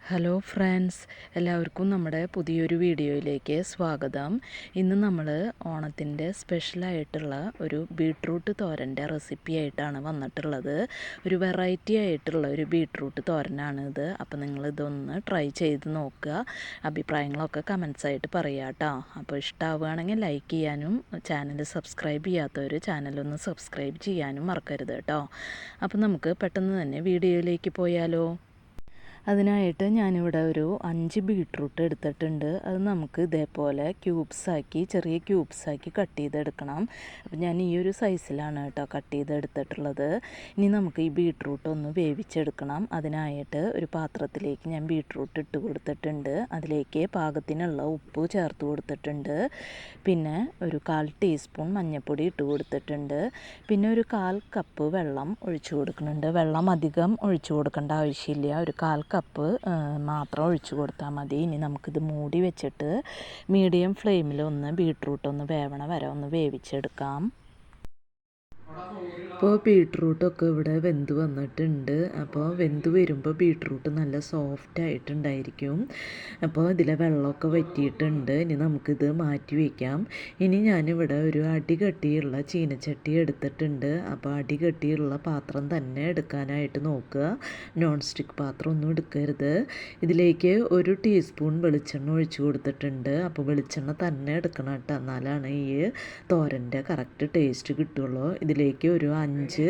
Hello friends, എല്ലാവർക്കും നമ്മുടെ പുതിയൊരു വീഡിയോയിലേക്ക് സ്വാഗതം. ഇന്ന് നമ്മൾ ഓണത്തിൻ്റെ സ്പെഷ്യലായിട്ടുള്ള ഒരു ബീട്രൂട്ട് തോരൻ്റെ റെസിപ്പി ആയിട്ടാണ് വന്നിട്ടുള്ളത്. ഒരു വെറൈറ്റി ആയിട്ടുള്ള ഒരു ബീട്രൂട്ട് തോരനാണിത്. അപ്പോൾ നിങ്ങളിതൊന്ന് ട്രൈ ചെയ്ത് നോക്കുക. അഭിപ്രായങ്ങളൊക്കെ കമൻസായിട്ട് പറയുക കേട്ടോ. അപ്പോൾ ഇഷ്ടമാവുകയാണെങ്കിൽ ലൈക്ക് ചെയ്യാനും ചാനൽ സബ്സ്ക്രൈബ് ചെയ്യാത്തവർ ചാനലൊന്ന് സബ്സ്ക്രൈബ് ചെയ്യാനും മറക്കരുത് കേട്ടോ. അപ്പോൾ നമുക്ക് പെട്ടെന്ന് തന്നെ വീഡിയോയിലേക്ക് പോയാലോ. അതിനായിട്ട് ഞാനിവിടെ ഒരു 5 ബീട്രൂട്ട് എടുത്തിട്ടുണ്ട്. അത് നമുക്ക് ഇതേപോലെ ചെറിയ ക്യൂബ്സാക്കി കട്ട് ചെയ്തെടുക്കണം. അപ്പോൾ ഞാൻ ഈ ഒരു സൈസിലാണ് കേട്ടോ കട്ട് ചെയ്തെടുത്തിട്ടുള്ളത്. ഇനി നമുക്ക് ഈ ബീട്രൂട്ട് ഒന്ന് വേവിച്ചെടുക്കണം. അതിനായിട്ട് ഒരു പാത്രത്തിലേക്ക് ഞാൻ ബീട്രൂട്ട് ഇട്ട് കൊടുത്തിട്ടുണ്ട്. അതിലേക്ക് പാകത്തിനുള്ള ഉപ്പ് ചേർത്ത് കൊടുത്തിട്ടുണ്ട്. പിന്നെ ഒരു 1/4 ടീസ്പൂൺ മഞ്ഞൾപ്പൊടി ഇട്ട് കൊടുത്തിട്ടുണ്ട്. പിന്നെ ഒരു 1/4 കപ്പ് വെള്ളം ഒഴിച്ചു കൊടുക്കുന്നുണ്ട്. വെള്ളം അധികം ഒഴിച്ചു കൊടുക്കേണ്ട ആവശ്യമില്ല. ഒരു 1/4 കപ്പ് മാത്രം ഒഴിച്ചു കൊടുത്താൽ മതി. ഇനി നമുക്കിത് മൂടി വെച്ചിട്ട് മീഡിയം ഫ്ലെയിമിൽ ബീട്രൂട്ട് വേവണ വരെ വേവിച്ചെടുക്കാം. ഇപ്പോൾ ബീട്രൂട്ടൊക്കെ ഇവിടെ വെന്ത് വന്നിട്ടുണ്ട്. അപ്പോൾ വെന്ത് വരുമ്പോൾ ബീട്രൂട്ട് നല്ല സോഫ്റ്റ് ആയിട്ടുണ്ടായിരിക്കും. അപ്പോൾ ഇതിലെ വെള്ളമൊക്കെ വറ്റിയിട്ടുണ്ട്. ഇനി നമുക്കിത് മാറ്റി വയ്ക്കാം. ഇനി ഞാനിവിടെ ഒരു അടികട്ടിയുള്ള ചീനച്ചട്ടി എടുത്തിട്ടുണ്ട്. അപ്പോൾ അടികട്ടിയുള്ള പാത്രം തന്നെ എടുക്കാനായിട്ട് നോക്കുക. നോൺ സ്റ്റിക്ക് പാത്രം ഒന്നും എടുക്കരുത്. ഇതിലേക്ക് 1 ടീസ്പൂൺ വെളിച്ചെണ്ണ ഒഴിച്ചു കൊടുത്തിട്ടുണ്ട്. അപ്പോൾ വെളിച്ചെണ്ണ തന്നെ എടുക്കണം കേട്ടോ, എന്നാലാണ് ഈ തോരൻ്റെ കറക്റ്റ് ടേസ്റ്റ് കിട്ടുള്ളൂ. ഇതിലേക്ക് ഒരു 5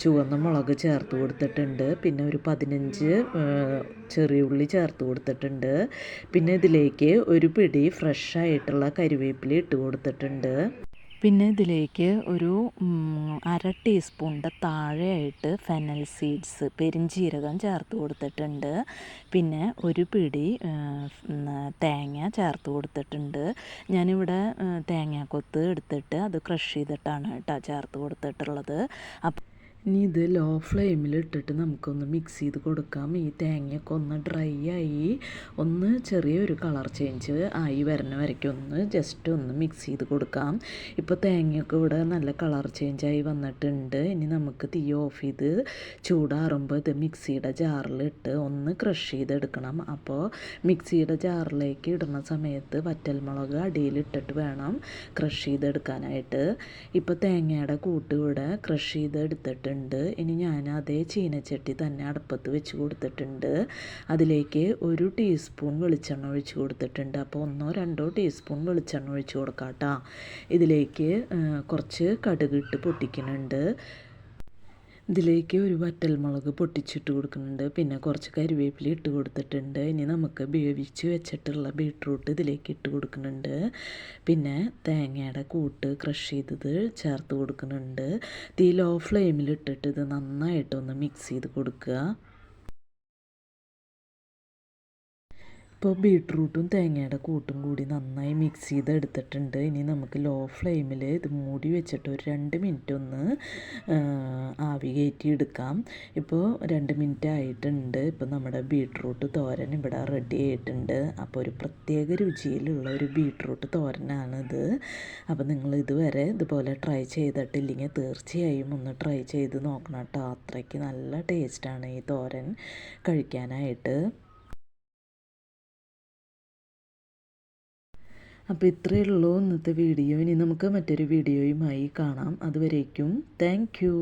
ചുവന്ന മുളക് ചേർത്ത് കൊടുത്തിട്ടുണ്ട്. പിന്നെ ഒരു 15 ചെറിയ ഉള്ളി ചേർത്ത് കൊടുത്തിട്ടുണ്ട്. പിന്നെ ഇതിലേക്ക് ഒരു പിടി ഫ്രഷ് ആയിട്ടുള്ള കരിവേപ്പില ഇട്ട് കൊടുത്തിട്ടുണ്ട്. പിന്നെ ഇതിലേക്ക് ഒരു 1/2 ടീസ്പൂണിൻ്റെ താഴെയായിട്ട് ഫെനൽ സീഡ്സ് പെരിഞ്ജീരകം ചേർത്ത് കൊടുത്തിട്ടുണ്ട്. പിന്നെ ഒരു പിടി തേങ്ങ ചേർത്ത് കൊടുത്തിട്ടുണ്ട്. ഞാനിവിടെ തേങ്ങാക്കൊത്ത് എടുത്തിട്ട് അത് ക്രഷ് ചെയ്തിട്ടാണ് കേട്ടോ ചേർത്ത് കൊടുത്തിട്ടുള്ളത്. ഇനി ഇത് ലോ ഫ്ലെയിമിൽ ഇട്ടിട്ട് നമുക്കൊന്ന് മിക്സ് ചെയ്ത് കൊടുക്കാം. ഈ തേങ്ങയൊക്കെ ഒന്ന് ഡ്രൈ ആയി ചെറിയൊരു കളർ ചേഞ്ച് ആയി വരണ വരയ്ക്കും ജസ്റ്റ് ഒന്ന് മിക്സ് ചെയ്ത് കൊടുക്കാം. ഇപ്പോൾ തേങ്ങയൊക്കെ ഇവിടെ നല്ല കളർ ചേഞ്ചായി വന്നിട്ടുണ്ട്. ഇനി നമുക്ക് തീ ഓഫ് ചെയ്ത് ചൂടാറുമ്പോൾ ഇത് മിക്സിയുടെ ജാറിലിട്ട് ഒന്ന് ക്രഷ് ചെയ്തെടുക്കണം. അപ്പോൾ മിക്സിയുടെ ജാറിലേക്ക് ഇടുന്ന സമയത്ത് വറ്റൽമുളക് അടിയിലിട്ടിട്ട് വേണം ക്രഷ് ചെയ്തെടുക്കാനായിട്ട്. ഇപ്പോൾ തേങ്ങയുടെ കൂട്ട് ഇവിടെ ക്രഷ് ചെയ്തെടുത്തിട്ട് ഇനി ഞാൻ അതേ ചീനച്ചട്ടി തന്നെ അടുപ്പത്ത് വെച്ച് കൊടുത്തിട്ടുണ്ട്. അതിലേക്ക് 1 ടീസ്പൂൺ വെളിച്ചെണ്ണ ഒഴിച്ച് കൊടുത്തിട്ടുണ്ട്. അപ്പോൾ 1-2 ടീസ്പൂൺ വെളിച്ചെണ്ണ ഒഴിച്ച് കൊടുക്കാം കേട്ടോ. ഇതിലേക്ക് കുറച്ച് കടുക് ഇട്ട് പൊട്ടിക്കുന്നുണ്ട്. ഇതിലേക്ക് ഒരു വറ്റൽമുളക് പൊട്ടിച്ചിട്ട് കൊടുക്കുന്നുണ്ട്. പിന്നെ കുറച്ച് കരിവേപ്പില ഇട്ട് കൊടുത്തിട്ടുണ്ട്. ഇനി നമുക്ക് വേവിച്ച് വെച്ചിട്ടുള്ള ബീട്രൂട്ട് ഇതിലേക്ക് ഇട്ട് കൊടുക്കുന്നുണ്ട്. പിന്നെ തേങ്ങയുടെ കൂട്ട് ക്രഷ് ചെയ്തത് ചേർത്ത് കൊടുക്കുന്നുണ്ട്. തീ ലോ ഫ്ലെയിമിൽ ഇട്ടിട്ട് ഇത് നന്നായിട്ടൊന്ന് മിക്സ് ചെയ്ത് കൊടുക്കുക. ഇപ്പോൾ ബീട്രൂട്ടും തേങ്ങയുടെ കൂട്ടും കൂടി നന്നായി മിക്സ് ചെയ്തെടുത്തിട്ടുണ്ട്. ഇനി നമുക്ക് ലോ ഫ്ലെയിമിൽ ഇത് മൂടി വെച്ചിട്ട് ഒരു 2 മിനിറ്റ് ആവി കയറ്റി എടുക്കാം. ഇപ്പോൾ 2 മിനിറ്റ് ആയിട്ടുണ്ട്. ഇപ്പോൾ നമ്മുടെ ബീട്രൂട്ട് തോരൻ ഇവിടെ റെഡി ആയിട്ടുണ്ട്. അപ്പോൾ ഒരു പ്രത്യേക രുചിയിലുള്ള ഒരു ബീട്രൂട്ട് തോരനാണിത്. അപ്പോൾ നിങ്ങൾ ഇതുവരെ ഇതുപോലെ ട്രൈ ചെയ്തിട്ടില്ലെങ്കിൽ തീർച്ചയായും ഒന്ന് ട്രൈ ചെയ്ത് നോക്കണം കേട്ടോ. അത്രയ്ക്ക് നല്ല ടേസ്റ്റാണ് ഈ തോരൻ കഴിക്കാനായിട്ട്. അപ്പോൾ ഇത്രയേ ഉള്ളൂ ഇന്നത്തെ വീഡിയോ. ഇനി നമുക്ക് മറ്റൊരു വീഡിയോയുമായി കാണാം. അതുവരേക്കും താങ്ക് യു.